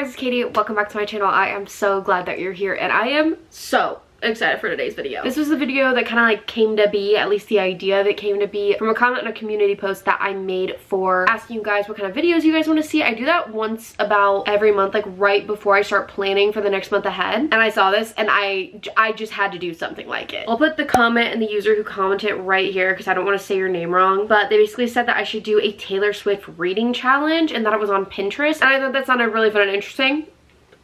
guys, it's Katie. Welcome back to my channel. I am so glad that you're here, and I am so excited for today's video. This was the video that kind of like came to be, at least the idea of it came to be, from a comment on a community post that I made for asking you guys what kind of videos you guys want to see. I do that once about every month, like right before I start planning for the next month ahead, and I saw this and I just had to do something like it. I'll put the comment and the user who commented right here because I don't want to say your name wrong, but they basically said that I should do a Taylor Swift reading challenge and that it was on Pinterest, and I thought that sounded really fun and interesting.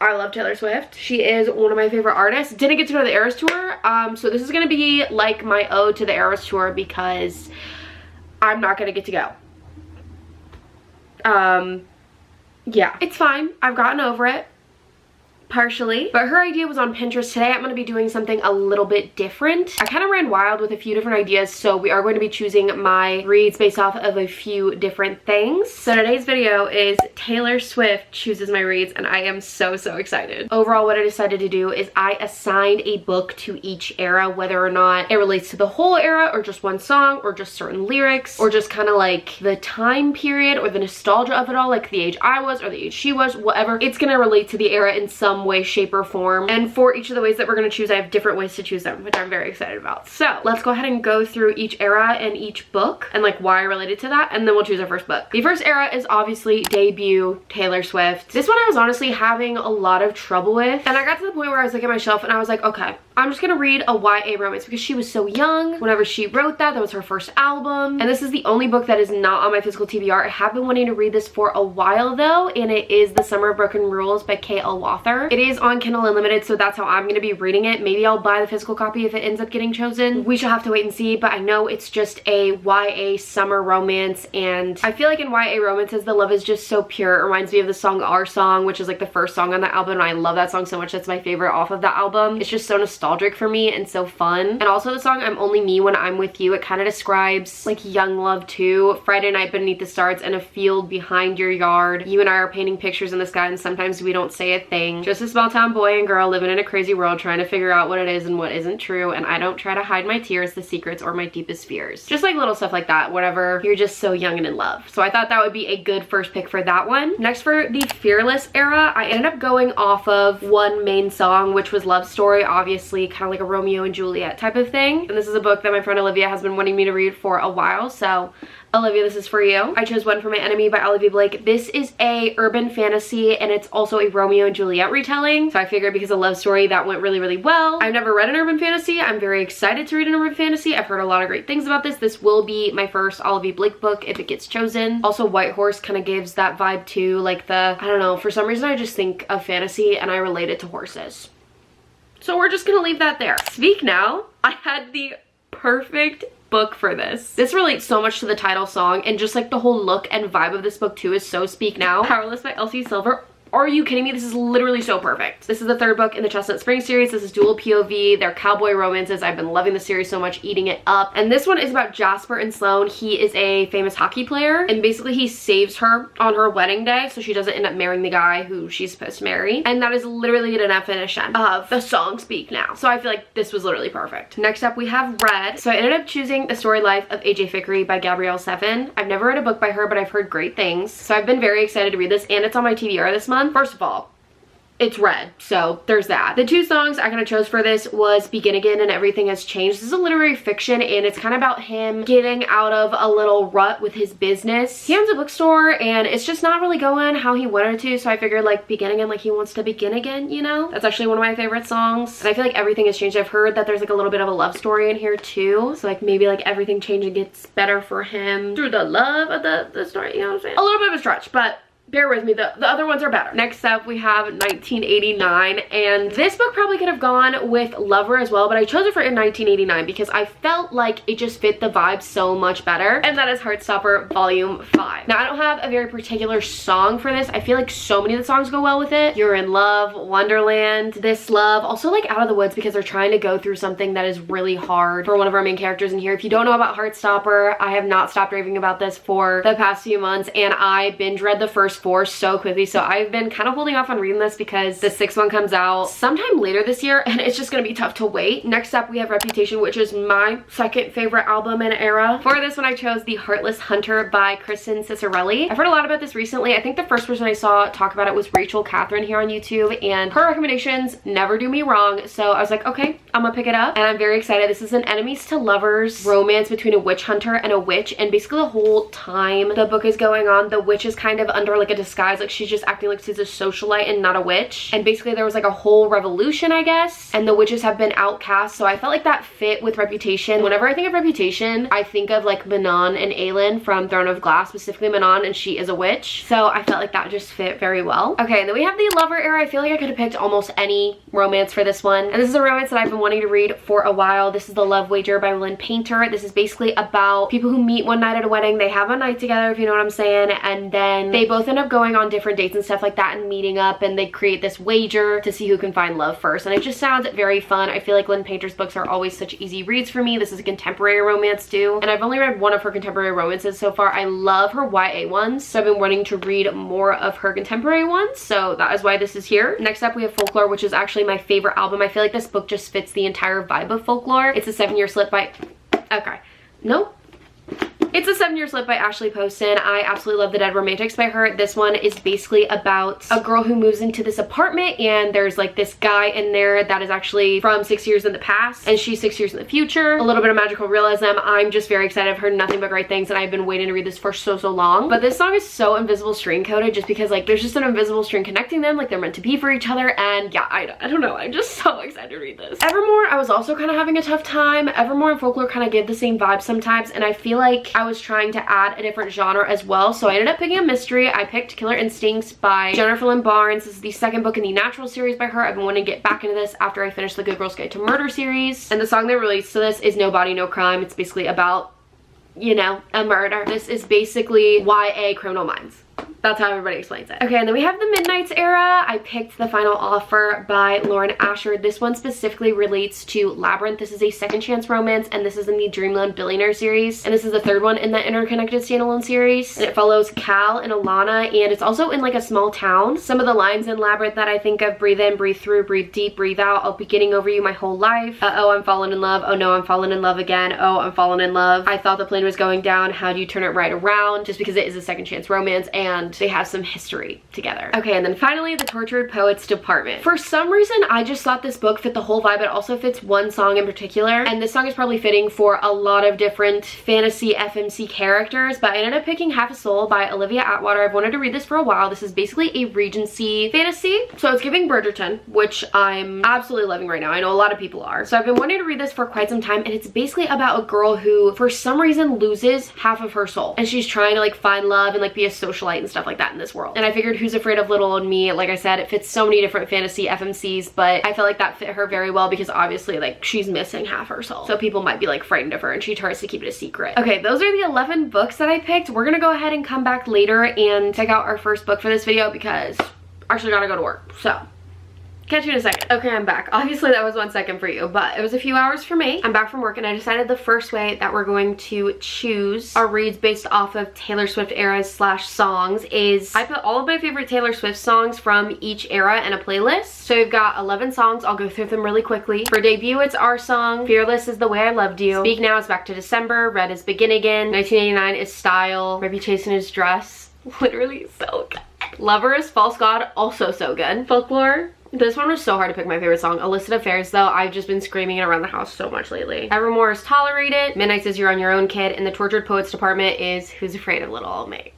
I love Taylor Swift. She is one of my favorite artists. Didn't get to go to the Eras Tour, so this is gonna be like my ode to the Eras Tour because I'm not gonna get to go. Yeah, it's fine. I've gotten over it. Partially, but her idea was on Pinterest. Today I'm going to be doing something a little bit different. I kind of ran wild with a few different ideas, so we are going to be choosing my reads based off of a few different things. So today's video is Taylor Swift chooses my reads, and I am so excited. Overall, what I decided to do is I assigned a book to each era, whether or not it relates to the whole era or just one song or just certain lyrics or just kind of like the time period or the nostalgia of it all, like the age I was or the age she was, whatever. It's going to relate to the era in some way, shape, or form. And for each of the ways that we're going to choose, I have different ways to choose them, which I'm very excited about. So let's go ahead and go through each era and each book and like why I related to that, and then we'll choose our first book. The first era is obviously debut Taylor Swift. This one I was honestly having a lot of trouble with, and I got to the point where I was looking at my shelf and I was like, okay, I'm just gonna read a YA romance because she was so young whenever she wrote that. That was her first album, and this is the only book that is not on my physical TBR. I have been wanting to read this for a while though, and it is The Summer of Broken Rules by K.L. Walther. It is on Kindle Unlimited, so that's how I'm going to be reading it. Maybe I'll buy the physical copy if it ends up getting chosen. We shall have to wait and see, but I know it's just a YA summer romance, and I feel like in YA romances, the love is just so pure. It reminds me of the song Our Song, which is like the first song on the album, and I love that song so much. That's my favorite off of that album. It's just so nostalgic for me and so fun. And also the song I'm Only Me When I'm With You, it kind of describes like young love too. Friday night beneath the stars in a field behind your yard. You and I are painting pictures in the sky, and sometimes we don't say a thing. Just a small town boy and girl living in a crazy world trying to figure out what it is and what isn't true, and I don't try to hide my tears, the secrets, or my deepest fears. Just like little stuff like that whenever you're just so young and in love. So I thought that would be a good first pick for that one. Next, for the Fearless era, I ended up going off of one main song, which was Love Story, obviously kind of like a Romeo and Juliet type of thing. And this is a book that my friend Olivia has been wanting me to read for a while, so Olivia, this is for you. I chose One for My Enemy by Olivia Blake. This is a urban fantasy, and it's also a Romeo and Juliet retelling. So I figured because of Love Story, that went really well. I've never read an urban fantasy. I'm very excited to read an urban fantasy. I've heard a lot of great things about this. This will be my first Olivia Blake book if it gets chosen. Also, White Horse kind of gives that vibe too, like the, I don't know, for some reason I just think of fantasy and I relate it to horses. So we're just gonna leave that there. Speak Now, I had the perfect book for this. This relates so much to the title song, and just like the whole look and vibe of this book too is so Speak Now. Powerless by Elsie Silver. Are you kidding me? This is literally so perfect. This is the third book in the Chestnut Spring series. This is dual POV. They're cowboy romances. I've been loving the series so much, eating it up. And this one is about Jasper and Sloane. He is a famous hockey player, and basically he saves her on her wedding day so she doesn't end up marrying the guy who she's supposed to marry. And that is literally the definition of the song Speak Now. So I feel like this was literally perfect. Next up, we have Red. So I ended up choosing The Story Life of AJ Fikry by Gabrielle Seven. I've never read a book by her, but I've heard great things. So I've been very excited to read this, and it's on my TBR this month. First of all, it's Red, so there's that. The two songs I kind of chose for this was Begin Again and Everything Has Changed. This is a literary fiction, and it's kind of about him getting out of a little rut with his business. He owns a bookstore, and it's just not really going how he wanted to, so I figured like begin again, like he wants to begin again, you know? That's actually one of my favorite songs, and I feel like everything has changed. I've heard that there's like a little bit of a love story in here too, so like maybe like everything changes and gets better for him through the love of the story, you know what I'm saying? A little bit of a stretch, but bear with me, the other ones are better. Next up, we have 1989, and this book probably could have gone with Lover as well, but I chose it for in 1989 because I felt like it just fit the vibe so much better, and that is Heartstopper Volume 5. Now, I don't have a very particular song for this. I feel like so many of the songs go well with it. You're in Love, Wonderland, This Love, also like Out of the Woods, because they're trying to go through something that is really hard for one of our main characters in here. If you don't know about Heartstopper, I have not stopped raving about this for the past few months, and I binge read the first first 4 so quickly, so I've been kind of holding off on reading this because the 6th one comes out sometime later this year and it's just gonna be tough to wait. Next up we have Reputation, which is my second favorite album in era. For this one I chose The Heartless Hunter by Kristen Cicerelli. I've heard a lot about this recently. I think the first person I saw talk about it was Rachel Catherine here on YouTube, and her recommendations never do me wrong, so I was like, okay, I'm gonna pick it up and I'm very excited. This is an enemies to lovers romance between a witch hunter and a witch, and basically the whole time the book is going on, the witch is kind of under like a disguise, like she's just acting like she's a socialite and not a witch, and basically there was like a whole revolution, I guess, and the witches have been outcast, so I felt like that fit with Reputation. Whenever I think of Reputation, I think of like Manon and Aelin from Throne of Glass, specifically Manon, and she is a witch, so I felt like that just fit very well. Okay, and then we have the lover era. I feel like I could have picked almost any romance for this one, and this is a romance that I've been wanting to read for a while. This is The Love Wager by Lynn Painter. This is basically about people who meet one night at a wedding, they have a night together, if you know what I'm saying, and then they both end up going on different dates and stuff like that and meeting up, and they create this wager to see who can find love first, and it just sounds very fun. I feel like Lynn Painter's books are always such easy reads for me. This is a contemporary romance too, and I've only read one of her contemporary romances so far. I love her YA ones, so I've been wanting to read more of her contemporary ones, so that is why this is here. Next up we have Folklore, which is actually my favorite album. I feel like this book just fits the entire vibe of Folklore. It's a 7-year slip by, okay, no. It's a 7-year slip by Ashley Poston. I absolutely love The Dead Romantics by her. This one is basically about a girl who moves into this apartment, and there's like this guy in there that is actually from 6 years in the past, and she's 6 years in the future. A little bit of magical realism. I'm just very excited. I've heard nothing but great things, and I've been waiting to read this for so long. But this song is so invisible string coded, just because like there's just an invisible string connecting them, like they're meant to be for each other, and yeah, I don't know. I'm just so excited to read this. Evermore, I was also kind of having a tough time. Evermore and Folklore kind of give the same vibe sometimes, and I feel like I was trying to add a different genre as well, so I ended up picking a mystery. I picked Killer Instincts by Jennifer Lynn Barnes. This is the second book in the Natural series by her. I've been wanting to get back into this after I finished the Good Girls Guide to Murder series, and the song they released to this is No Body No Crime. It's basically about, you know, a murder. This is basically YA Criminal Minds. That's how everybody explains it. Okay, and then we have the Midnights era. I picked The Final Offer by Lauren Asher. This one specifically relates to Labyrinth. This is a second chance romance, and this is in the Dreamland Billionaire series, and this is the third one in the interconnected standalone series, and it follows Cal and Alana, and it's also in like a small town. Some of the lines in Labyrinth that I think of: breathe in, breathe through, breathe deep, breathe out, I'll be getting over you my whole life, oh I'm falling in love, oh no I'm falling in love again, oh I'm falling in love, I thought the plane was going down, how do you turn it right around, just because it is a second chance romance and they have some history together. Okay, and then finally The Tortured Poets Department. For some reason I just thought this book fit the whole vibe. It also fits one song in particular, and this song is probably fitting for a lot of different fantasy FMC characters, but I ended up picking Half a Soul by Olivia Atwater. I've wanted to read this for a while. This is basically a Regency fantasy, so it's giving Bridgerton, which I'm absolutely loving right now. I know a lot of people are, so I've been wanting to read this for quite some time, and it's basically about a girl who for some reason loses half of her soul, and she's trying to like find love and like be a socialite and stuff like that in this world. And I figured Who's Afraid of Little Old Me, like I said, it fits so many different fantasy FMCs, but I felt like that fit her very well because obviously like she's missing half her soul, so people might be like frightened of her, and she tries to keep it a secret. Okay, those are the 11 books that I picked. We're gonna go ahead and come back later and check out our first book for this video because I actually gotta go to work, so catch you in a second. Okay, I'm back. Obviously that was 1 second for you, but it was a few hours for me. I'm back from work, and I decided the first way that we're going to choose our reads based off of Taylor Swift eras / songs is I put all of my favorite Taylor Swift songs from each era in a playlist. So we've got 11 songs. I'll go through them really quickly. For debut, it's Our Song. Fearless is The Way I Loved You. Speak Now is Back to December. Red is Begin Again. 1989 is Style. Reputation is Dress. Literally so good. Lover is False God. Also so good. Folklore. This one was so hard to pick my favorite song. Illicit Affairs, though, I've just been screaming it around the house so much lately. Evermore is Tolerated. Midnights is You're on Your Own Kid. And The Tortured Poets Department is Who's Afraid of Little Old Me.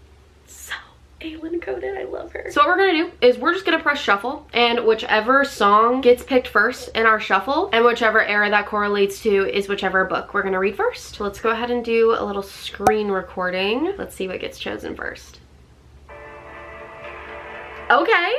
So Aelin coded, I love her. So what we're gonna do is we're just gonna press shuffle, and whichever song gets picked first in our shuffle and whichever era that correlates to is whichever book we're gonna read first. So let's go ahead and do a little screen recording. Let's see what gets chosen first. Okay.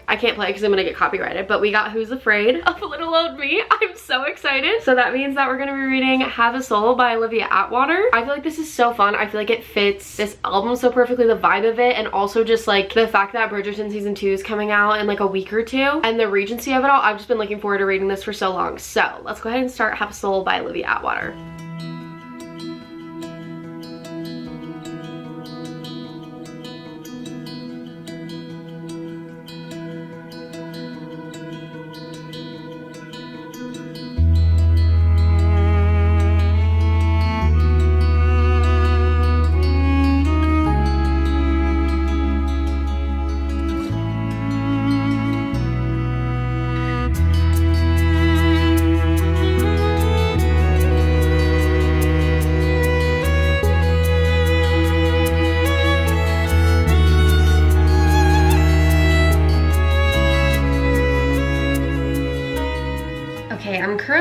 I can't play because I'm gonna get copyrighted, but we got Who's Afraid of Little Old Me. I'm so excited. So that means that we're gonna be reading Have a Soul by Olivia Atwater. I feel like this is so fun. I feel like it fits this album so perfectly, the vibe of it, and also just like the fact that Bridgerton season 2 is coming out in like a week or two, and the Regency of it all. I've just been looking forward to reading this for so long. So let's go ahead and start Have a Soul by Olivia Atwater.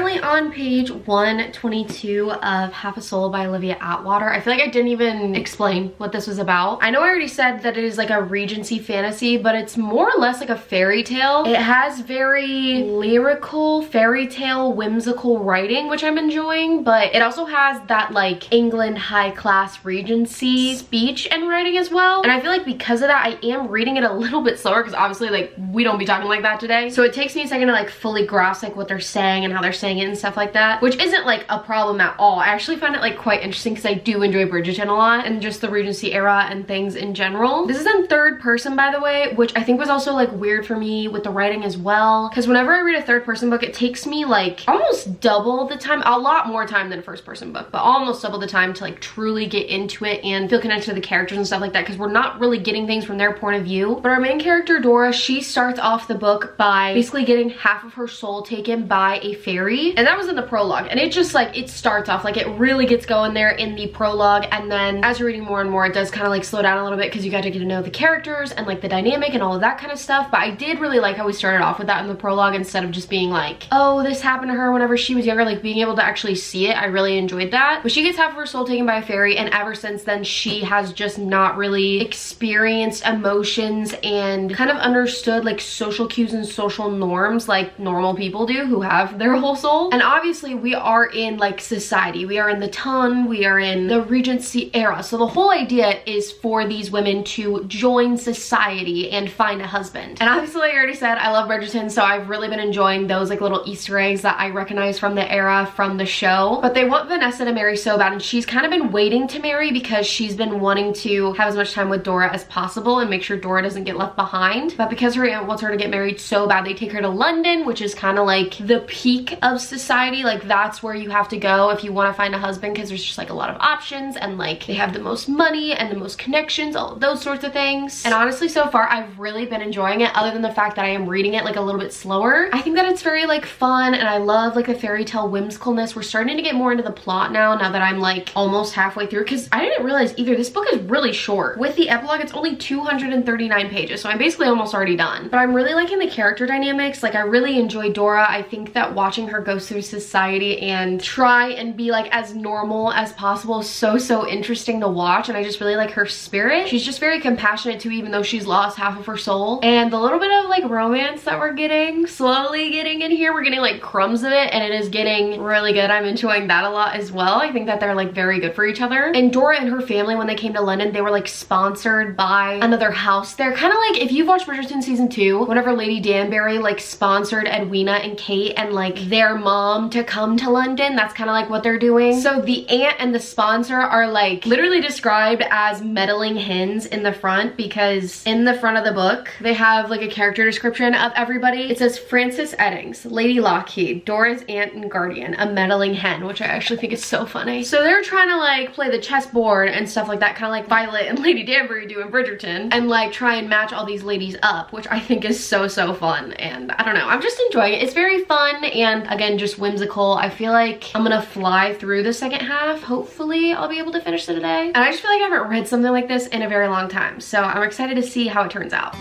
currently on page 122 of Half a Soul by Olivia Atwater. I feel like I didn't even explain what this was about. I know I already said that it is like a Regency fantasy, but it's more or less like a fairy tale. It has very lyrical, fairy tale, whimsical writing, which I'm enjoying, but it also has that like England high class Regency speech and writing as well. And I feel like because of that, I am reading it a little bit slower because obviously like we don't be talking like that today. So it takes me a second to like fully grasp like what they're saying and how they're saying it and stuff like that, which isn't like a problem at all. I actually find it like quite interesting because I do enjoy Bridgerton a lot and just the Regency era and things in general. This is in third person, by the way, which I think was also like weird for me with the writing as well, because whenever I read a third person book, it takes me like almost double the time, a lot more time than a first person book, but almost double the time to like truly get into it and feel connected to the characters and stuff like that, because we're not really getting things from their point of view. But our main character Dora, she starts off the book by basically getting half of her soul taken by a fairy, and that was in the prologue, and it just like, it starts off like, it really gets going there in the prologue, and then as you're reading more and more, it does kind of like slow down a little bit because you got to get to know the characters and like the dynamic and all of that kind of stuff. But I did really like how we started off with that in the prologue, instead of just being like, oh, this happened to her whenever she was younger, like being able to actually see it. I really enjoyed that. But she gets half of her soul taken by a fairy, and ever since then she has just not really experienced emotions and kind of understood like social cues and social norms like normal people do who have their whole soul. And obviously we are in like society, we are in the ton, we are in the Regency era, so the whole idea is for these women to join society and find a husband. And obviously I already said I love Bridgerton, so I've really been enjoying those like little Easter eggs that I recognize from the era, from the show. But they want Vanessa to marry so bad, and she's kind of been waiting to marry because she's been wanting to have as much time with Dora as possible and make sure Dora doesn't get left behind. But because her aunt wants her to get married so bad, they take her to London, which is kind of like the peak of society. Like that's where you have to go if you want to find a husband, because there's just like a lot of options, and like they have the most money and the most connections, all of those sorts of things. And honestly, so far I've really been enjoying it, other than the fact that I am reading it like a little bit slower. I think that it's very like fun, and I love like the fairy tale whimsicalness. We're starting to get more into the plot now that I'm like almost halfway through, because I didn't realize either this book is really short. With the epilogue, it's only 239 pages, so I'm basically almost already done. But I'm really liking the character dynamics. Like I really enjoy Dora. I think that watching her go through society and try and be like as normal as possible is so interesting to watch, and I just really like her spirit. She's just very compassionate too, even though she's lost half of her soul. And the little bit of like romance that we're getting, slowly getting in here, we're getting like crumbs of it, and it is getting really good. I'm enjoying that a lot as well. I think that they're like very good for each other. And Dora and her family, when they came to London, they were like sponsored by another house. They're kind of like, if you've watched Bridgerton season 2, whenever Lady Danbury like sponsored Edwina and Kate and like their mom to come to London, that's kind of like what they're doing. So the aunt and the sponsor are like literally described as meddling hens in the front, because in the front of the book they have like a character description of everybody. It says Frances Eddings, Lady Lockheed, Dora's aunt and guardian, a meddling hen, which I actually think is so funny. So they're trying to like play the chessboard and stuff like that, kind of like Violet and Lady Danbury do in Bridgerton, and like try and match all these ladies up, which I think is so fun. And I don't know, I'm just enjoying it. It's very fun, and again, just whimsical. I feel like I'm gonna fly through the second half. Hopefully I'll be able to finish it today. And I just feel like I haven't read something like this in a very long time, so I'm excited to see how it turns out.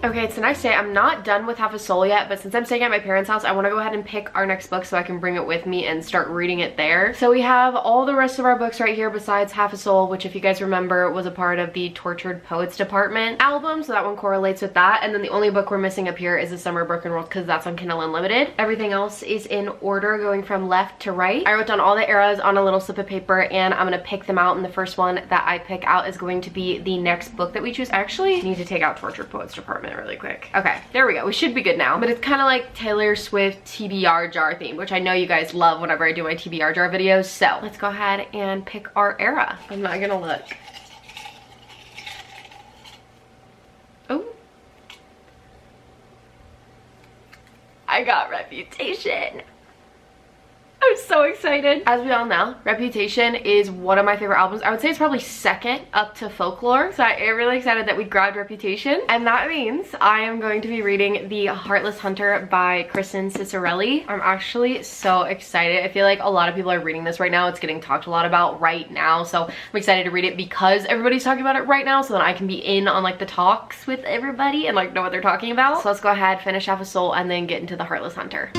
Okay, it's the next day. I'm not done with Half a Soul yet, but since I'm staying at my parents' house, I want to go ahead and pick our next book so I can bring it with me and start reading it there. So we have all the rest of our books right here besides Half a Soul, which if you guys remember was a part of the Tortured Poets Department album, so that one correlates with that. And then the only book we're missing up here is The Summer Broken World, because that's on Kindle Unlimited. Everything else is in order going from left to right. I wrote down all the eras on a little slip of paper, and I'm going to pick them out, and the first one that I pick out is going to be the next book that we choose. I actually need to take out Tortured Poets Department really quick. Okay, there we go. We should be good now. But it's kind of like Taylor Swift TBR jar theme, which I know you guys love whenever I do my TBR jar videos. So let's go ahead and pick our era. I'm not gonna look. Oh. I got Reputation. I'm so excited. As we all know, Reputation is one of my favorite albums. I would say it's probably second up to Folklore. So I am really excited that we grabbed Reputation. And that means I am going to be reading The Heartless Hunter by Kristen Cicerelli. I'm actually so excited. I feel like a lot of people are reading this right now. It's getting talked a lot about right now. So I'm excited to read it because everybody's talking about it right now, so that I can be in on like the talks with everybody and like know what they're talking about. So let's go ahead, finish Half a Soul, and then get into The Heartless Hunter.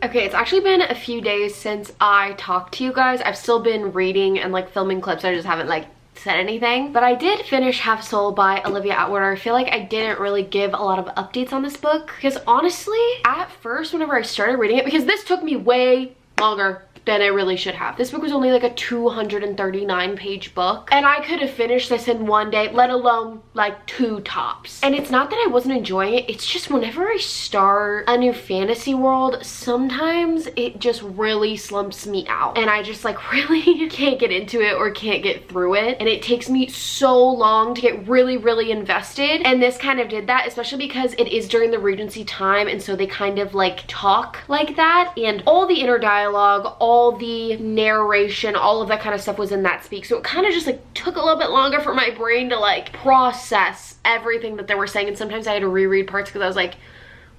Okay, it's actually been a few days since I talked to you guys. I've still been reading and like filming clips. I just haven't like said anything. But I did finish Half Soul by Olivia Atwater. I feel like I didn't really give a lot of updates on this book because honestly, at first whenever I started reading it, because this took me way longer than I really should have. This book was only like a 239 page book and I could have finished this in one day, let alone like 2 tops. And it's not that I wasn't enjoying it, it's just whenever I start a new fantasy world, sometimes it just really slumps me out and I just like really can't get into it or can't get through it, and it takes me so long to get really invested. And this kind of did that, especially because it is during the Regency time, and so they kind of like talk like that, and all the inner dialogue, all the narration, all of that kind of stuff was in that speak. So it kind of just like took a little bit longer for my brain to like process everything that they were saying, and sometimes I had to reread parts because I was like,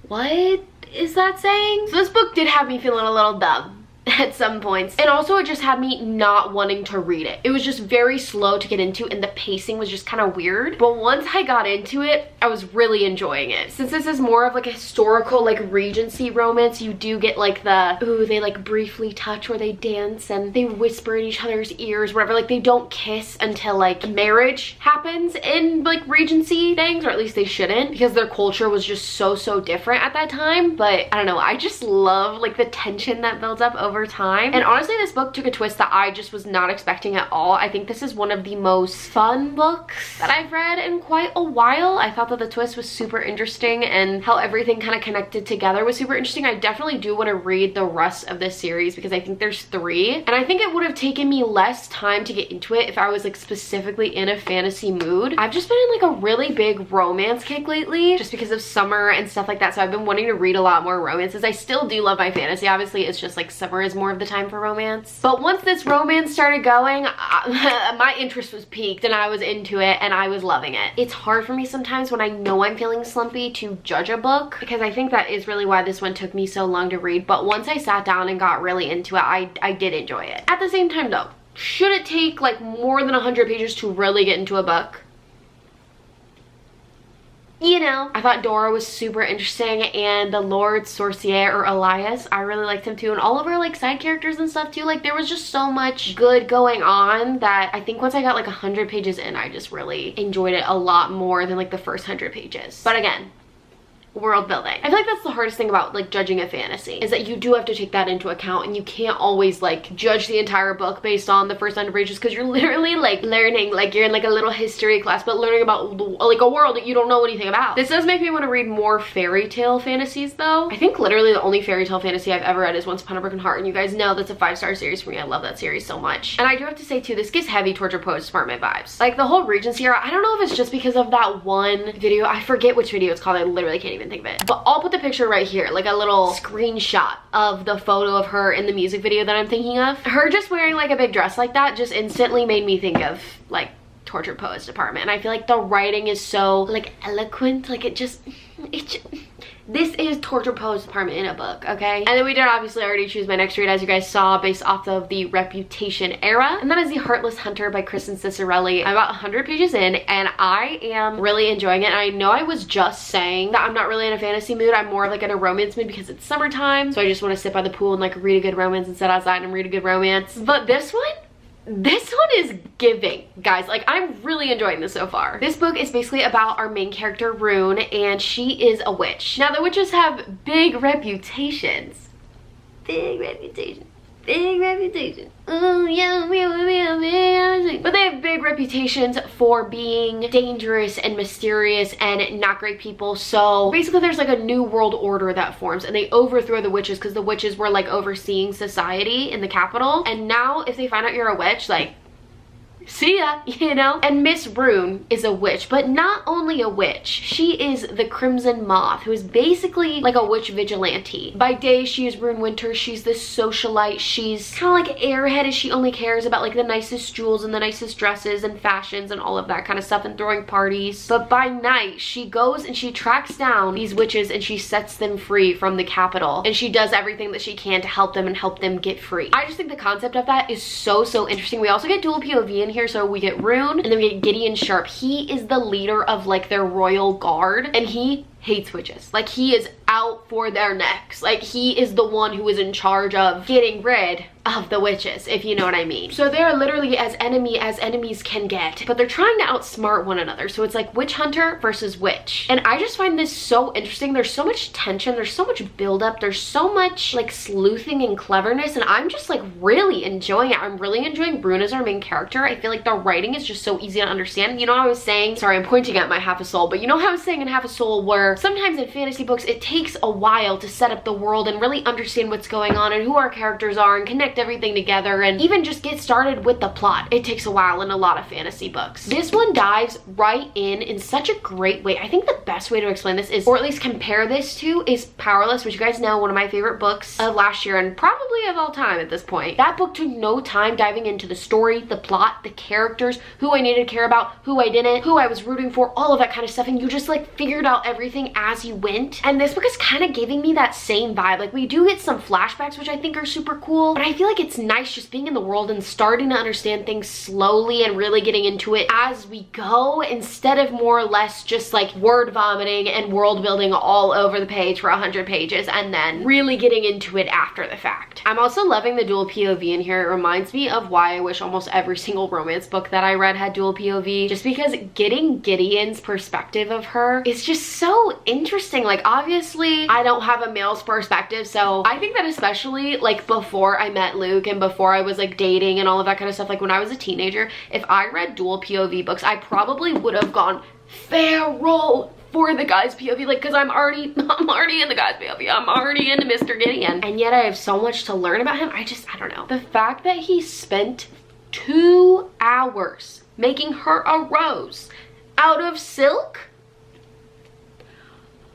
what is that saying? So this book did have me feeling a little dumb at some points, and also it just had me not wanting to read it. It was just very slow to get into and the pacing was just kind of weird, but once I got into it, I was really enjoying it. Since this is more of like a historical like Regency romance, you do get like the, ooh, they like briefly touch where they dance and they whisper in each other's ears, whatever. Like they don't kiss until like marriage happens in like Regency things, or at least they shouldn't, because their culture was just so different at that time. But I don't know, I just love like the tension that builds up over time. And honestly, this book took a twist that I just was not expecting at all. I think this is one of the most fun books that I've read in quite a while. I thought that the twist was super interesting and how everything kind of connected together was super interesting. I definitely do want to read the rest of this series because I think there's 3, and I think it would have taken me less time to get into it if I was like specifically in a fantasy mood. I've just been in like a really big romance kick lately just because of summer and stuff like that, so I've been wanting to read a lot more romances. I still do love my fantasy, obviously. It's just like summer is more of the time for romance. But once this romance started going, my interest was piqued and I was into it and I was loving it. It's hard for me sometimes when I know I'm feeling slumpy to judge a book, because I think that is really why this one took me so long to read. But once I sat down and got really into it, I did enjoy it. At the same time though, should it take like more than 100 pages to really get into a book? You know, I thought Dora was super interesting, and the Lord Sorcier, or Elias, I really liked him too, and all of her like side characters and stuff too. Like there was just so much good going on that I think once I got like 100 pages in, I just really enjoyed it a lot more than like the first 100 pages. But again, world building. I feel like that's the hardest thing about like judging a fantasy, is that you do have to take that into account, and you can't always like judge the entire book based on the first 100 pages, because you're literally like learning, like you're in like a little history class but learning about like a world that you don't know anything about. This does make me want to read more fairy tale fantasies though. I think literally the only fairy tale fantasy I've ever read is Once Upon a Broken Heart, and you guys know that's a 5-star series for me. I love that series so much. And I do have to say too, this gives heavy Torture Poets Department vibes. Like the whole Regency era, I don't know if it's just because of that one video, I forget which video it's called, I literally can't even think of it, but I'll put the picture right here, like a little screenshot of the photo of her in the music video that I'm thinking of. Her just wearing like a big dress like that just instantly made me think of like Torture Poets Department. And I feel like the writing is so like eloquent, like it just This is torture postpartum in a book, okay? And then we did obviously already choose my next read, as you guys saw, based off of the Reputation era. And that is the Heartless Hunter by Kristen Cicerelli. I'm about 100 pages in and I am really enjoying it. And I know I was just saying that I'm not really in a fantasy mood. I'm more like in a romance mood because it's summertime. So I just want to sit by the pool and like read a good romance and sit outside and read a good romance. But this one is giving, guys. Like, I'm really enjoying this so far. This book is basically about our main character, Rune, and she is a witch. Now, the witches have big reputations. Big reputation. Big reputation. Oh, yeah, but they have big reputations for being dangerous and mysterious and not great people. So basically there's like a new world order that forms and they overthrow the witches because the witches were like overseeing society in the capital. And now if they find out you're a witch, like, see ya, you know? And Miss Rune is a witch, but not only a witch. She is the Crimson Moth, who is basically like a witch vigilante. By day, she is Rune Winter. She's this socialite. She's kind of like airhead, as she only cares about like the nicest jewels and the nicest dresses and fashions and all of that kind of stuff and throwing parties. But by night, she goes and she tracks down these witches and she sets them free from the capital. And she does everything that she can to help them and help them get free. I just think the concept of that is so interesting. We also get dual POV in here, so we get Rune and then we get Gideon Sharp. He is the leader of like their royal guard and he hates witches. Like, he is out for their necks. Like, he is the one who is in charge of getting rid of the witches, if you know what I mean. So they're literally as enemies can get, but they're trying to outsmart one another. So it's like witch hunter versus witch. And I just find this so interesting. There's so much tension, there's so much buildup, there's so much like sleuthing and cleverness, and I'm just like really enjoying it. I'm really enjoying Rune as our main character. I feel like the writing is just so easy to understand. You know how I was saying, sorry, I'm pointing at my half a soul, but you know how I was saying in Half a Soul where sometimes in fantasy books it takes a while to set up the world and really understand what's going on and who our characters are and connect everything together and even just get started with the plot. It takes a while in a lot of fantasy books. This one dives right in such a great way. I think the best way to explain this is, or at least compare this to, is Powerless, which you guys know, one of my favorite books of last year and probably of all time at this point. That book took no time diving into the story, the plot, the characters, who I needed to care about, who I didn't, who I was rooting for, all of that kind of stuff, and you just like figured out everything as you went. And this book is kind of giving me that same vibe. Like, we do get some flashbacks, which I think are super cool, but I feel like it's nice just being in the world and starting to understand things slowly and really getting into it as we go, instead of more or less just like word vomiting and world building all over the page for 100 pages and then really getting into it after the fact. I'm also loving the dual POV in here. It reminds me of why I wish almost every single romance book that I read had dual POV, just because getting Gideon's perspective of her is just so interesting. Like, obviously I don't have a male's perspective, so I think that especially like before I met Luke and before I was like dating and all of that kind of stuff, like when I was a teenager, if I read dual POV books, I probably would have gone feral for the guy's POV, like, because I'm already in the guy's POV. I'm already into Mr. Gideon, and yet I have so much to learn about him. I don't know. The fact that he spent 2 hours making her a rose out of silk.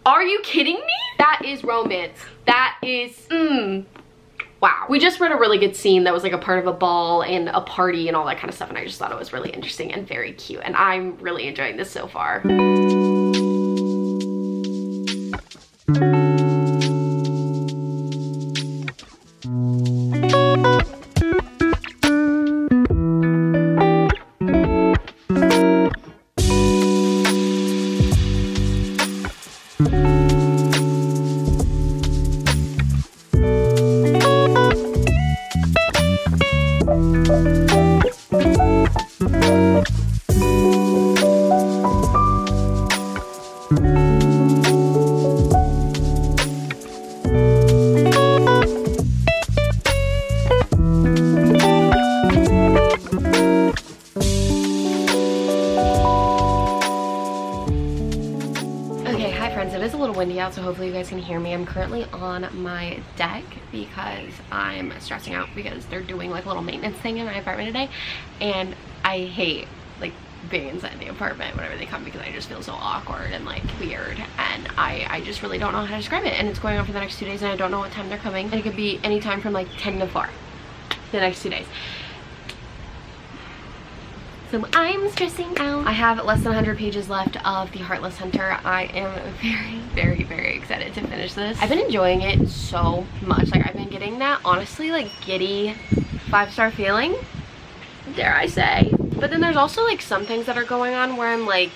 Are you kidding me? That is romance. That is, wow. We just read a really good scene that was like a part of a ball and a party and all that kind of stuff, and I just thought it was really interesting and very cute, and I'm really enjoying this so far. Out, so hopefully you guys can hear me. I'm currently on my deck because I'm stressing out because they're doing like a little maintenance thing in my apartment today, and I hate like being inside the apartment whenever they come because I just feel so awkward and like weird, and I just really don't know how to describe it. And it's going on for the next 2 days and I don't know what time they're coming, and it could be any time from like 10 to 4 the next 2 days. So I'm stressing out. I have less than 100 pages left of the Heartless Hunter. I am very excited to finish this. I've been enjoying it so much. Like, I've been getting that honestly like giddy 5-star feeling, dare I say. But then there's also like some things that are going on where I'm like,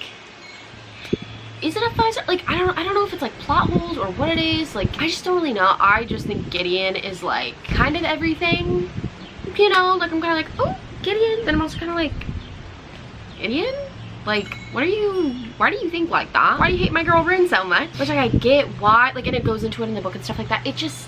is it a 5-star? Like, I don't know if it's like plot holes or what it is. Like, I just don't really know. I just think Gideon is like kind of everything, you know? Like, I'm kind of like, oh, Gideon. Then I'm also kind of like, Gideon? Like, why do you think like that? Why do you hate my girl Rune so much? Which, like, I get why, like, and it goes into it in the book and stuff like that. It just,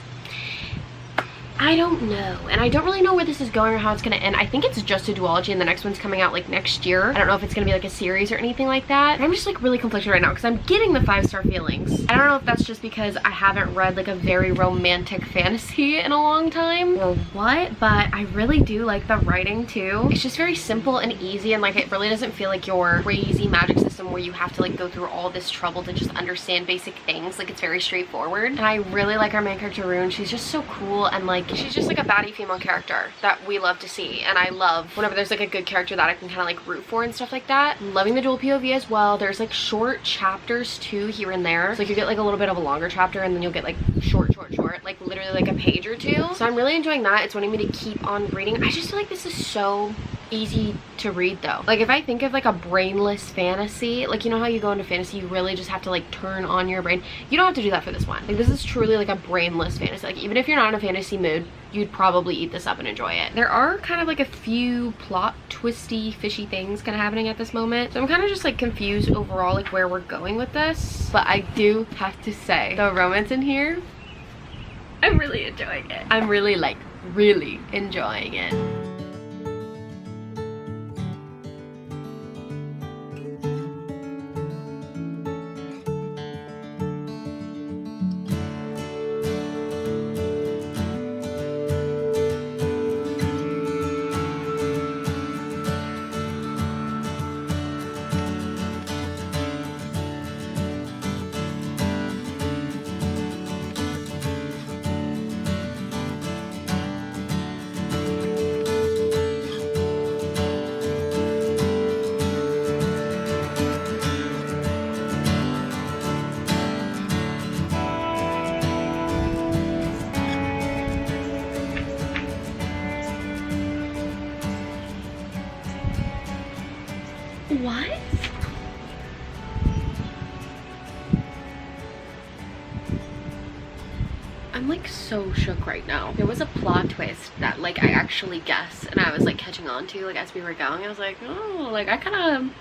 I don't know. And I don't really know where this is going or how it's gonna end. I think it's just a duology and the next one's coming out like next year. I don't know if it's gonna be like a series or anything like that. But I'm just like really conflicted right now because I'm getting the 5-star feelings. I don't know if that's just because I haven't read like a very romantic fantasy in a long time or what, but I really do like the writing too. It's just very simple and easy, and like it really doesn't feel like your crazy magic system where you have to like go through all this trouble to just understand basic things. Like, it's very straightforward. And I really like our main character Rune. She's just so cool, and like she's just like a baddie female character that we love to see, and I love whenever there's like a good character that I can kind of like root for and stuff like that. Loving the dual POV as well. There's like short chapters too here and there, so like you get like a little bit of a longer chapter and then you'll get like short, like literally like a page or two. So I'm really enjoying that. It's wanting me to keep on reading. I just feel like this is so easy to read though. Like, if I think of like a brainless fantasy, like, you know how you go into fantasy, you really just have to like turn on your brain. You don't have to do that for this one. Like, this is truly like a brainless fantasy. Like, even if you're not in a fantasy mood, you'd probably eat this up and enjoy it. There are kind of like a few plot twisty, fishy things kind of happening at this moment, so I'm kind of just like confused overall like where we're going with this. But I do have to say, the romance in here, I'm really enjoying it. I'm really enjoying it. What? I'm like so shook right now. There was a plot twist that like I actually guessed and I was like catching on to like as we were going. I was like, oh, like I kind of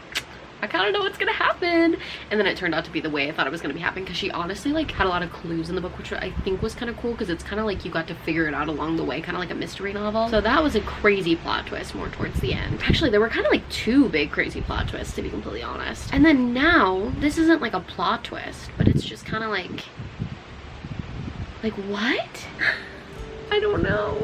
know what's gonna happen, and then it turned out to be the way I thought it was gonna be happening, because she honestly like had a lot of clues in the book, which I think was kind of cool, because it's kind of like you got to figure it out along the way, kind of like a mystery novel. So that was a crazy plot twist more towards the end. Actually, there were kind of like 2 big crazy plot twists, to be completely honest. And then now this isn't like a plot twist, but it's just kind of like what? I don't know.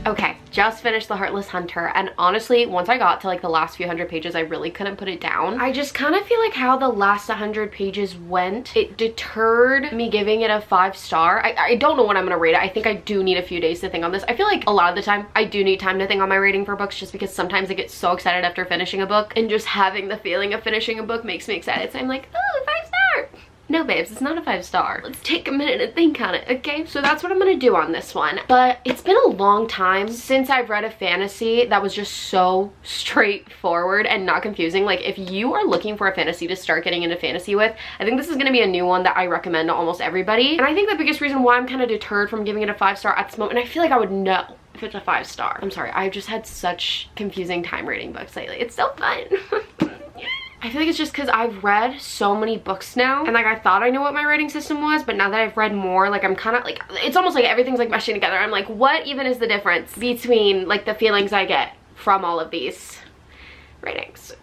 Okay, just finished the Heartless Hunter, and honestly, once I got to like the last few 100 pages, I really couldn't put it down. I just kind of feel like how the last 100 pages went, it deterred me giving it a 5-star. I don't know when I'm gonna rate it. I think I do need a few days to think on this. I feel like a lot of the time I do need time to think on my rating for books, just because sometimes I get so excited after finishing a book, and just having the feeling of finishing a book makes me excited. So I'm like, oh, 5-star. No, babes, it's not a 5-star. Let's take a minute and think on it, okay? So that's what I'm gonna do on this one. But it's been a long time since I've read a fantasy that was just so straightforward and not confusing. Like, if you are looking for a fantasy to start getting into fantasy with, I think this is gonna be a new one that I recommend to almost everybody. And I think the biggest reason why I'm kind of deterred from giving it a 5-star at this moment, and I feel like I would know if it's a 5-star. I'm sorry, I've just had such confusing time rating books lately. It's so fun. I feel like it's just because I've read so many books now, and like I thought I knew what my rating system was, but now that I've read more, like I'm kind of like, it's almost like everything's like meshing together. I'm like, what even is the difference between like the feelings I get from all of these ratings.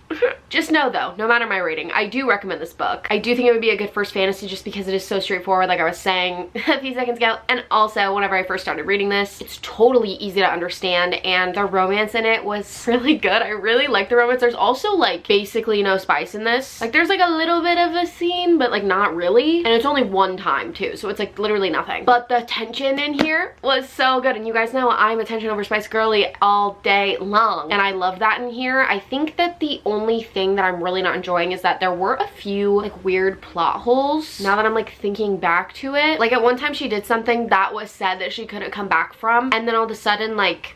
Just know though, no matter my rating, I do recommend this book. I do think it would be a good first fantasy just because it is so straightforward, like I was saying a few seconds ago. And also, whenever I first started reading this, it's totally easy to understand, and the romance in it was really good. I really like the romance. There's also like basically no spice in this. Like there's like a little bit of a scene, but like not really. And it's only one time too, so it's like literally nothing. But the tension in here was so good, and you guys know I'm a tension over spice girly all day long, and I love that in here. I think that the only thing that I'm really not enjoying is that there were a few like weird plot holes now that I'm like thinking back to it. Like at one time she did something that was said that she couldn't come back from, and then all of a sudden like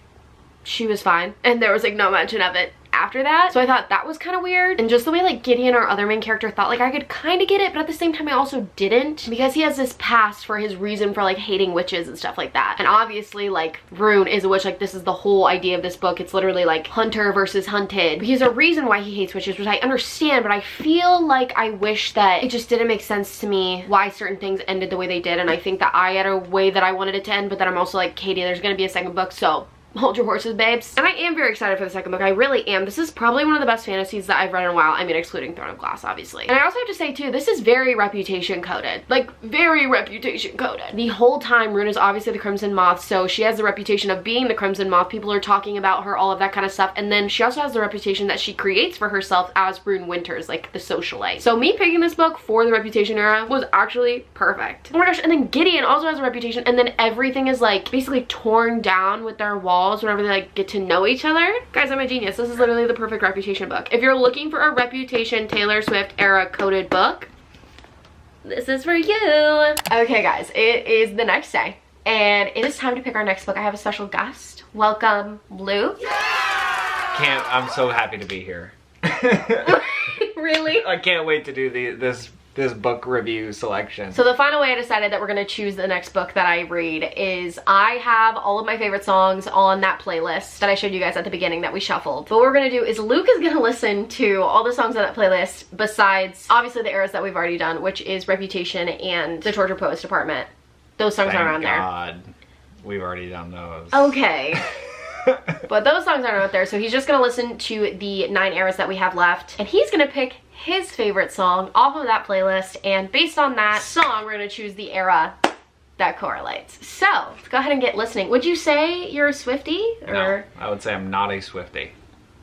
she was fine and there was like no mention of it after that. So I thought that was kind of weird. And just the way like Gideon, our other main character, thought like I could kind of get it, but at the same time I also didn't, because he has this past for his reason for like hating witches and stuff like that. And obviously like Rune is a witch. Like this is the whole idea of this book. It's literally like hunter versus hunted. He's a reason why he hates witches, which I understand, but I feel like I wish that it just didn't make sense to me why certain things ended the way they did. And I think that I had a way that I wanted it to end, but then I'm also like, Katie, there's gonna be a second book, so hold your horses, babes. And I am very excited for the second book. I really am. This is probably one of the best fantasies that I've read in a while. I mean, excluding Throne of Glass, obviously. And I also have to say, too, this is very reputation coded. Like, very reputation coded. The whole time, Rune is obviously the Crimson Moth, so she has the reputation of being the Crimson Moth. People are talking about her, all of that kind of stuff. And then she also has the reputation that she creates for herself as Rune Winters, like the socialite. So me picking this book for the reputation era was actually perfect. Oh my gosh, and then Gideon also has a reputation, and then everything is like basically torn down with their walls whenever they like get to know each other. Guys, I'm a genius. This is literally the perfect reputation book. If you're looking for a reputation Taylor Swift era coded book, this is for you. Okay guys, it is the next day and it is time to pick our next book. I have a special guest. Welcome, Luke. Yeah! I'm so happy to be here. Really? I can't wait to do this book review selection. So the final way I decided that we're going to choose the next book that I read is I have all of my favorite songs on that playlist that I showed you guys at the beginning that we shuffled. But what we're going to do is Luke is going to listen to all the songs on that playlist besides obviously the eras that we've already done, which is Reputation and The Torture Poets Department. Those songs are around there. Thank God we've already done those. Okay. But those songs aren't out there, so he's just going to listen to the 9 eras that we have left, and he's going to pick his favorite song off of that playlist, and based on that song we're going to choose the era that correlates. So let's go ahead and get listening. Would you say you're a Swiftie? Or? No, I would say I'm not a Swiftie.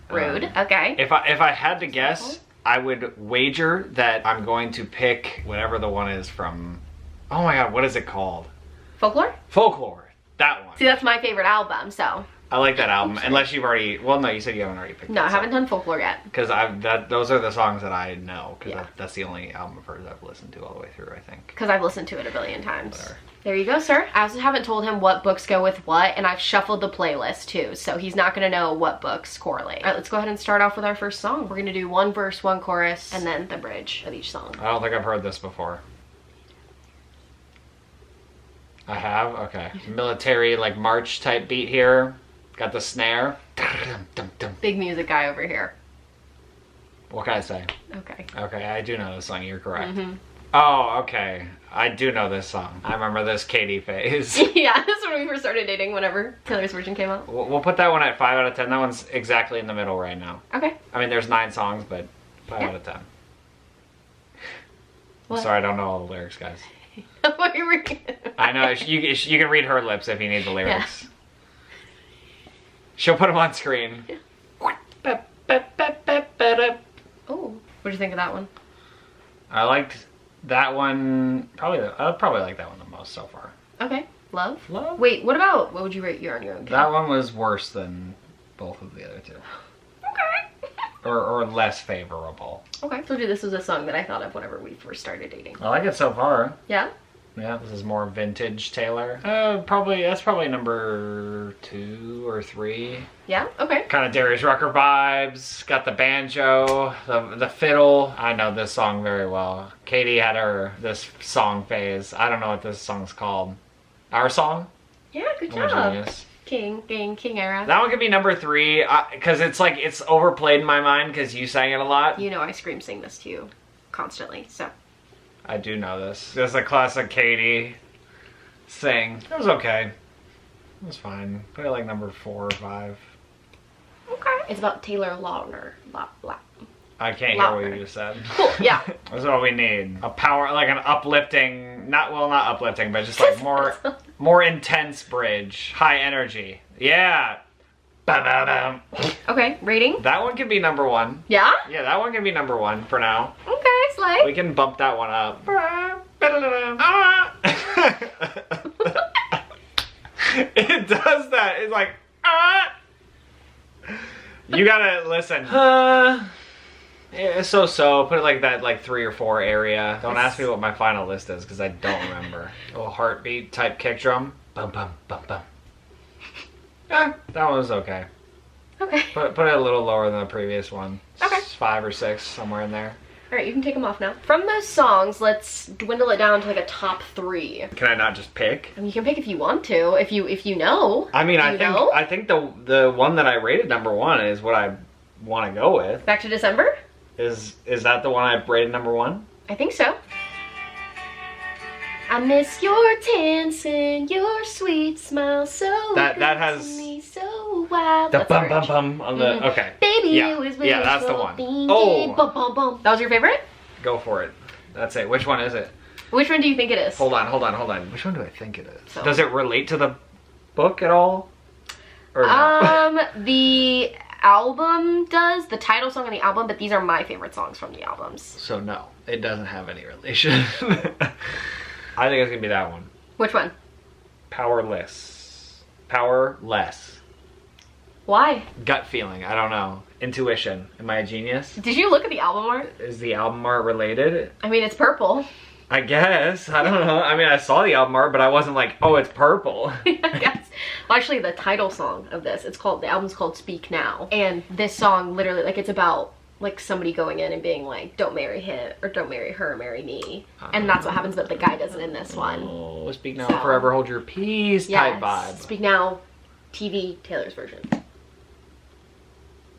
Rude. Okay. If I had to guess, I would wager that I'm going to pick whatever the one is from, oh my god, what is it called? Folklore? Folklore. That one. See, that's my favorite album, so. I like that album, unless you've already, well no, you said you haven't already picked No, I haven't done Folklore yet. Because those are the songs that I know, because Yeah. that's the only album of hers I've listened to all the way through, I think. Because I've listened to it a billion times. Whatever. There you go, sir. I also haven't told him what books go with what, and I've shuffled the playlist too, so he's not gonna know what books correlate. All right, let's go ahead and start off with our first song. We're gonna do one verse, one chorus, and then the bridge of each song. I don't think I've heard this before. I have? Okay. Military, like, march type beat here. Got the snare. Big music guy over here. What can I say? Okay. Okay, I do know this song. You're correct. Mm-hmm. Oh, okay. I do know this song. I remember this Katie phase. Yeah, this is when we first started dating, whenever Taylor's version came out. We'll put that one at 5 out of 10. That one's exactly in the middle right now. Okay. I mean, there's 9 songs, but 5 out of 10. What? Sorry, I don't know all the lyrics, guys. What are you reading? I know. You can read her lips if you need the lyrics. Yeah. She'll put them on screen. Oh, what'd you think of that one? I liked that one. I probably like that one the most so far. Okay. Love? Love? Wait, what would you rate your own? That one was worse than both of the other two. Okay. Or less favorable. Okay. So this was a song that I thought of whenever we first started dating. I like it so far. Yeah? Yeah, this is more vintage Taylor. That's probably number 2 or 3. Yeah? Okay. Kind of Darius Rucker vibes. Got the banjo, the fiddle. I know this song very well. Katie had this song phase. I don't know what this song's called. Our Song? Yeah, good I'm a job. genius. King era. That one could be number 3, because it's like, it's overplayed in my mind because you sang it a lot. You know I scream sing this to you constantly, so. I do know this. There's a classic Katie sing. It was okay. It was fine. Probably like number 4 or 5. Okay. Okay. It's about Taylor Lautner. I can't hear what you just said. Cool, yeah. That's what we need. A power, like an uplifting, not uplifting, but just like more intense bridge. High energy. Yeah. Ba-ba-bam. Okay, rating? That one can be number 1. Yeah? Yeah, that one can be number 1 for now. Okay, slay. We can bump that one up. It does that. It's like, You gotta listen. Yeah, so. Put it like that, like 3 or 4 area. Don't ask me what my final list is, because I don't remember. A little heartbeat type kick drum. Bum, bum, bum, bum. Yeah, that one was okay. Okay. Put it a little lower than the previous one. Okay. 5 or 6, somewhere in there. All right, you can take them off now. From those songs, let's dwindle it down to like a top 3. Can I not just pick? I mean, you can pick if you want to, if you know. I mean, I think the one that I rated number 1 is what I want to go with. Back to December? Is that the one I rated number 1? I think so. I miss your dancing, your sweet smile, so that has me so wild. the bum bum bum on the okay. Baby, yeah, you is yeah, that's the one. Oh, bum, bum, bum. That was your favorite? Go for it. That's it. Which one is it? Which one do you think it is? Hold on. Which one do I think it is? So. Does it relate to the book at all? Or no? The album does, the title song on the album, but these are my favorite songs from the albums. So no, it doesn't have any relation. I think it's gonna be that one. Which one? Powerless. Why? Gut feeling. I don't know. Intuition. Am I a genius? Did you look at the album art? Is the album art related? I mean, it's purple. I guess. I don't know. I mean, I saw the album art, but I wasn't like, oh, it's purple. I guess. Well, actually, the title song of this, the album's called Speak Now. And this song, literally, like, it's about, like, somebody going in and being like, don't marry him, or don't marry her, marry me. And that's what happens, but the guy doesn't in this one. Oh, Speak Now, forever hold your peace type vibe. Speak Now, TV, Taylor's version.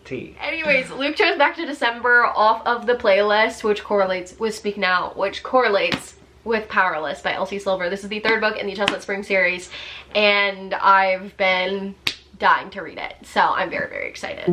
T. Anyways, Luke chose Back to December off of the playlist, which correlates with Speak Now, which correlates with Powerless by Elsie Silver. This is the 3rd book in the Chestnut Spring series, and I've been dying to read it, so I'm very, very excited.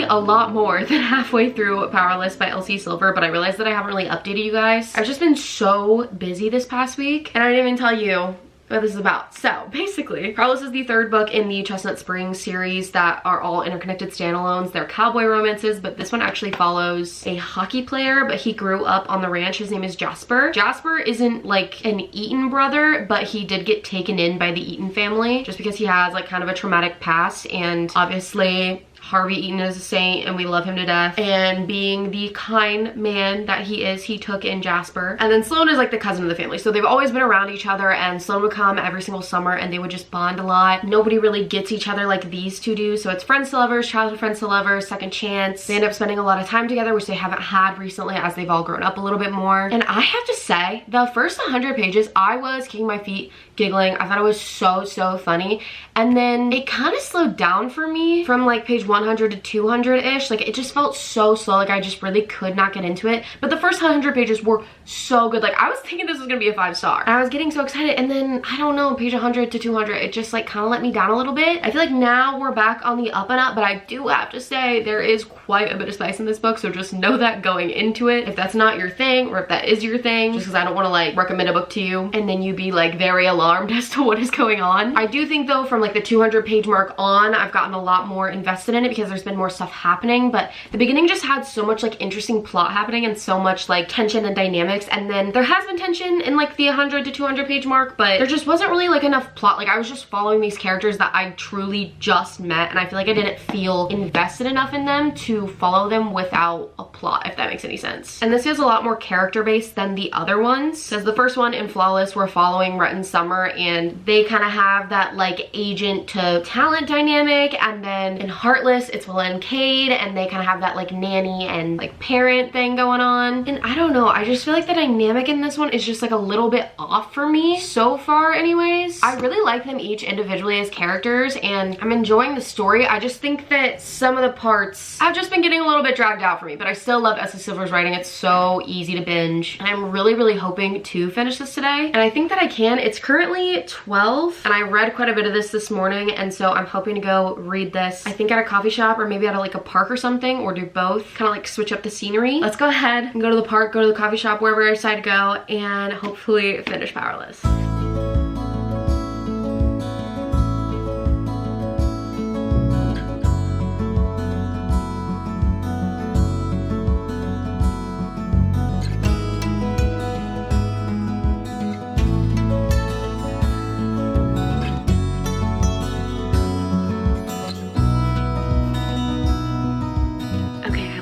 A lot more than halfway through Powerless by Elsie Silver, but I realized that I haven't really updated you guys. I've just been so busy this past week, and I didn't even tell you what this is about. So basically, Powerless is the 3rd book in the Chestnut Spring series that are all interconnected standalones. They're cowboy romances, but this one actually follows a hockey player, but he grew up on the ranch. His name is Jasper. Jasper isn't like an Eaton brother, but he did get taken in by the Eaton family just because he has like kind of a traumatic past, and obviously Harvey Eaton is a saint and we love him to death, and being the kind man that he is, he took in Jasper. And then Sloane is like the cousin of the family, so they've always been around each other, and Sloane would come every single summer and they would just bond a lot. Nobody really gets each other like these two do, so it's friends to lovers, childhood friends to lovers, second chance. They end up spending a lot of time together, which they haven't had recently as they've all grown up a little bit more. And I have to say, the first 100 pages, I was kicking my feet, giggling. I thought it was so funny, and then it kind of slowed down for me from like page 100 to 200-ish, like it just felt so slow. Like I just really could not get into it. But the first 100 pages were so good. Like I was thinking this was gonna be a 5-star. And I was getting so excited, and then I don't know, page 100 to 200, it just like kind of let me down a little bit. I feel like now we're back on the up and up, but I do have to say there is quite a bit of spice in this book, so just know that going into it. If that's not your thing, or if that is your thing, just because I don't want to like recommend a book to you and then you be like very alarmed as to what is going on. I do think though from like the 200 page mark on, I've gotten a lot more invested in it because there's been more stuff happening, but the beginning just had so much like interesting plot happening and so much like tension and dynamics, and then there has been tension in like the 100 to 200 page mark, but there just wasn't really like enough plot. Like I was just following these characters that I truly just met, and I feel like I didn't feel invested enough in them to follow them without a plot, if that makes any sense. And this is a lot more character based than the other ones, because the first one in Flawless we're following Rhett and Summer, and they kind of have that like agent to talent dynamic, and then in Heartless it's Will and Cade, and they kind of have that like nanny and like parent thing going on. And I don't know, I just feel like the dynamic in this one is just like a little bit off for me so far anyways. I really like them each individually as characters, and I'm enjoying the story. I just think that some of the parts have just been getting a little bit dragged out for me, but I still love S.A. Silver's writing. It's so easy to binge, and I'm really hoping to finish this today, and I think that I can. It's currently 12, and I read quite a bit of this morning, and so I'm hoping to go read this, I think at a coffee shop or maybe at like a park or something, or do both, kind of like switch up the scenery. Let's go ahead and go to the park, go to the coffee shop, wherever I decide to go, and hopefully finish Powerless.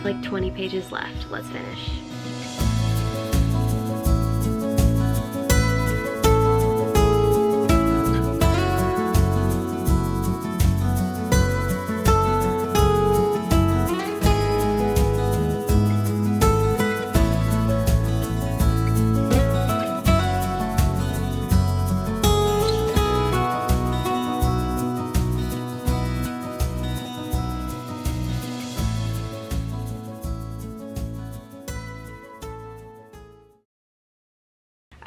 Like 20 pages left. Let's finish.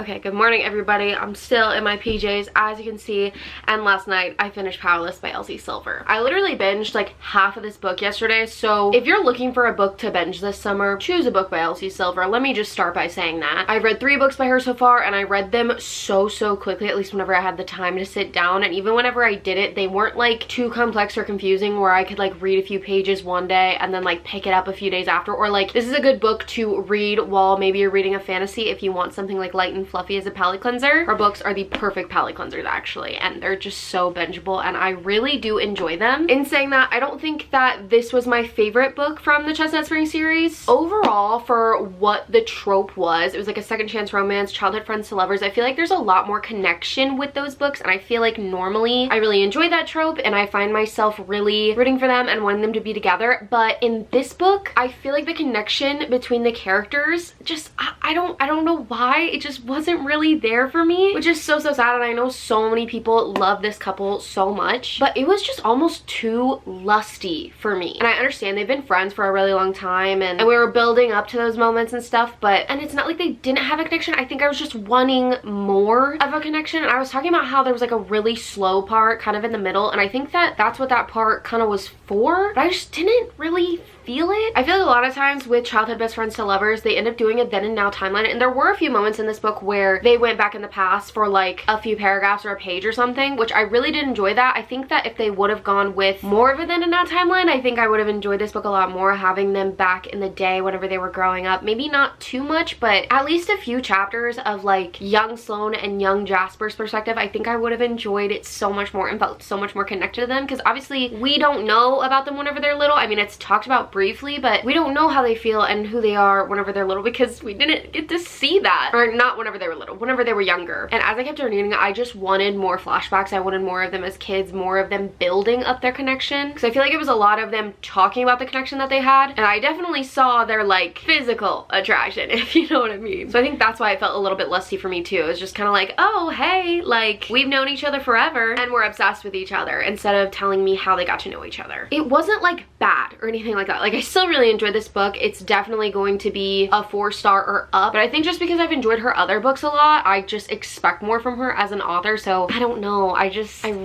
Okay, good morning everybody. I'm still in my PJs as you can see, and last night I finished Powerless by L.C. Silver. I literally binged like half of this book yesterday, so if you're looking for a book to binge this summer, choose a book by L.C. Silver. Let me just start by saying that. I've read 3 books by her so far, and I read them so quickly, at least whenever I had the time to sit down, and even whenever I did it, they weren't like too complex or confusing where I could like read a few pages one day and then like pick it up a few days after, or like this is a good book to read while maybe you're reading a fantasy if you want something like light and fluffy as a palate cleanser. Her books are the perfect palate cleansers actually, and they're just so bingeable, and I really do enjoy them. In saying that, I don't think that this was my favorite book from the Chestnut Spring series. Overall, for what the trope was, it was like a second chance romance, childhood friends to lovers. I feel like there's a lot more connection with those books, and I feel like normally I really enjoy that trope and I find myself really rooting for them and wanting them to be together. But in this book, I feel like the connection between the characters just, I don't know why, it just wasn't really there for me, which is so sad. And I know so many people love this couple so much, but it was just almost too lusty for me. And I understand they've been friends for a really long time, and we were building up to those moments and stuff, and it's not like they didn't have a connection. I think I was just wanting more of a connection, and I was talking about how there was like a really slow part kind of in the middle, and I think that that's what that part kind of was for, but I just didn't really feel it. I feel like a lot of times with childhood best friends to lovers, they end up doing a then and now timeline, and there were a few moments in this book where they went back in the past for like a few paragraphs or a page or something, which I really did enjoy that. I think that if they would have gone with more of a then and now timeline, I think I would have enjoyed this book a lot more, having them back in the day whenever they were growing up. Maybe not too much, but at least a few chapters of like young Sloane and young Jasper's perspective. I think I would have enjoyed it so much more and felt so much more connected to them, because obviously we don't know about them whenever they're little. I mean, it's talked about briefly, but we don't know how they feel and who they are whenever they're little, because we didn't get to see that, or not whenever whenever they were little, whenever they were younger. And as I kept reading, I just wanted more flashbacks. I wanted more of them as kids, more of them building up their connection, because I feel like it was a lot of them talking about the connection that they had, and I definitely saw their like physical attraction, if you know what I mean. So I think that's why it felt a little bit lusty for me too. It was just kind of like, oh hey, like we've known each other forever and we're obsessed with each other, instead of telling me how they got to know each other. It wasn't like bad or anything like that. Like I still really enjoyed this book. It's definitely going to be a 4-star or up, but I think just because I've enjoyed her other books a lot, I just expect more from her as an author. So I don't know, I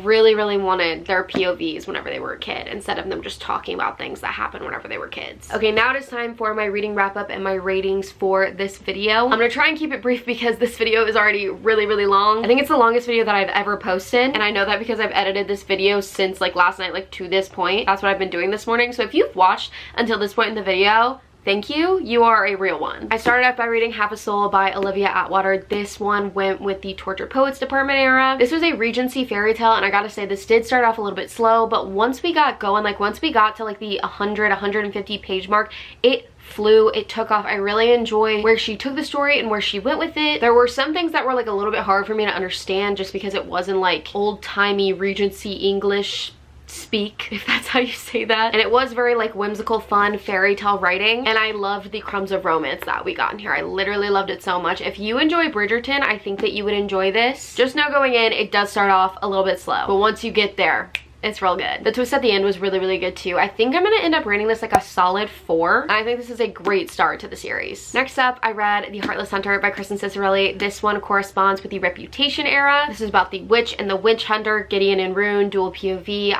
really wanted their POVs whenever they were a kid, instead of them just talking about things that happened whenever they were kids. Okay, now it is time for my reading wrap up and my ratings for this video. I'm gonna try and keep it brief because this video is already really long. I think it's the longest video that I've ever posted, and I know that because I've edited this video since like last night, like to this point. That's what I've been doing this morning. So if you've watched until this point in the video, thank you. You are a real one. I started off by reading Half a Soul by Olivia Atwater. This one went with the Tortured Poets Department era. This was a Regency fairy tale, and I gotta say this did start off a little bit slow, but once we got going, like once we got to like the 150 page mark, it flew, it took off. I really enjoyed where she took the story and where she went with it. There were some things that were like a little bit hard for me to understand, just because it wasn't like old-timey Regency English speak, if that's how you say that. And it was very like whimsical, fun fairy tale writing, and I loved the crumbs of romance that we got in here. I literally loved it so much. If you enjoy Bridgerton, I think that you would enjoy this. Just know going in, it does start off a little bit slow, but once you get there, it's real good. The twist at the end was really good too. I think I'm gonna end up rating this like a solid 4, and I think this is a great start to the series. Next up, I read The Heartless Hunter by Kristen Cicerelli. This one corresponds with the Reputation era. This is about the witch and the witch hunter, Gideon and Rune, dual POV.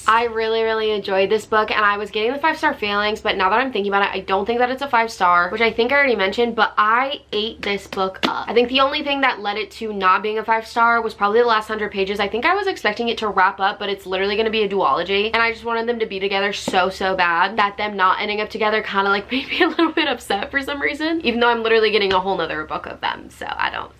I really enjoyed this book, and I was getting the 5-star feelings, but now that I'm thinking about it, I don't think that it's a 5-star, which I think I already mentioned, but I ate this book up. I think the only thing that led it to not being a 5-star was probably the last 100 pages. I think I was expecting it to wrap up, but it's literally gonna be a duology, and I just wanted them to be together so bad that them not ending up together kind of like made me a little bit upset for some reason, even though I'm literally getting a whole nother book of them. So I don't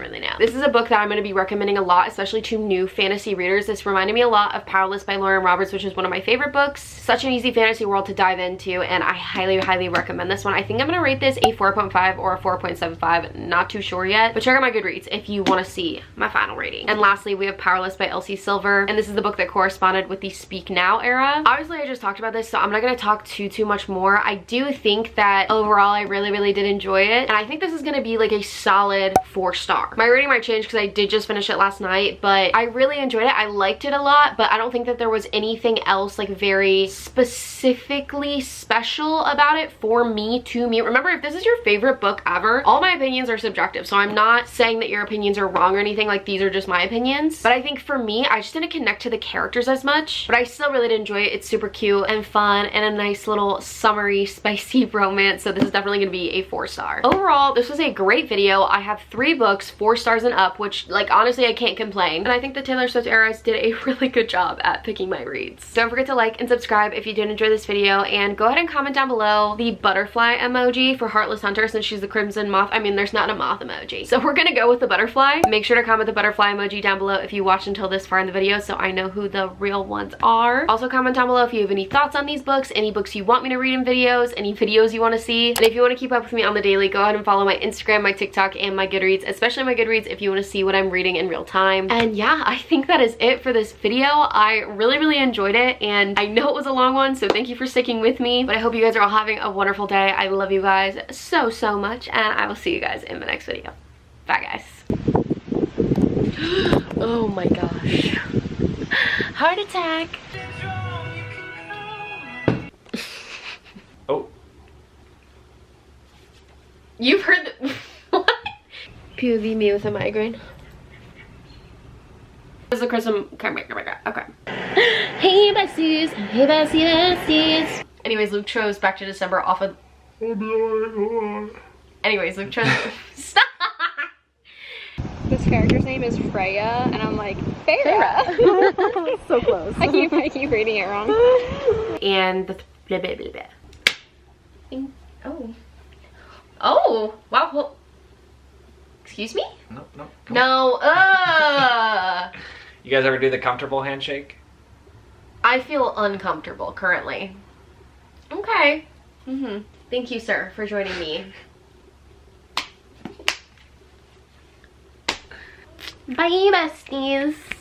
really know. This is a book that I'm going to be recommending a lot, especially to new fantasy readers. This reminded me a lot of Powerless by Lauren Roberts, which is one of my favorite books. Such an easy fantasy world to dive into, and I highly recommend this one. I think I'm going to rate this a 4.5 or a 4.75, not too sure yet, but check out my Goodreads if you want to see my final rating. And lastly, we have Powerless by Elsie Silver, and this is the book that corresponded with the Speak Now era. Obviously, I just talked about this, so I'm not going to talk too much more. I do think that overall, I really did enjoy it, and I think this is going to be like a solid 4-star. My rating might change because I did just finish it last night, but I really enjoyed it. I liked it a lot, but I don't think that there was anything else like very specifically special about it for me, to me. Remember, if this is your favorite book ever, all my opinions are subjective, so I'm not saying that your opinions are wrong or anything. Like, these are just my opinions. But I think for me, I just didn't connect to the characters as much, but I still really did enjoy it. It's super cute and fun and a nice little summery, spicy romance, so this is definitely gonna be a 4-star. Overall, this was a great video. I have 3 books, 4 stars and up, which like honestly I can't complain, and I think the Taylor Swift eras did a really good job at picking my reads. Don't forget to like and subscribe if you did enjoy this video, and go ahead and comment down below the butterfly emoji for Heartless Hunter, since she's the crimson moth. I mean, there's not a moth emoji, so we're gonna go with the butterfly. Make sure to comment the butterfly emoji down below if you watched until this far in the video, so I know who the real ones are. Also comment down below if you have any thoughts on these books, any books you want me to read in videos, any videos you want to see, and if you want to keep up with me on the daily, go ahead and follow my Instagram, my TikTok, and my Goodreads, especially my Goodreads if you want to see what I'm reading in real time. And yeah, I think that is it for this video. I really enjoyed it, and I know it was a long one, so thank you for sticking with me, but I hope you guys are all having a wonderful day. I love you guys so much, and I will see you guys in the next video. Bye guys. Oh my gosh, heart attack. Oh, you've heard the what? POV me with a migraine. This is the Christmas. Okay. Hey besties. Hey besties. Anyways, Luke chose Back to December off of. Anyways, Luke chose. Stop. This character's name is Freya, and I'm like, Farrah. So close. I keep reading it wrong. And the blah blah blah blah. Oh. Oh. Wow. Well, excuse me? No. No. You guys ever do the comfortable handshake? I feel uncomfortable currently. Okay. Thank you, sir, for joining me. Bye, besties.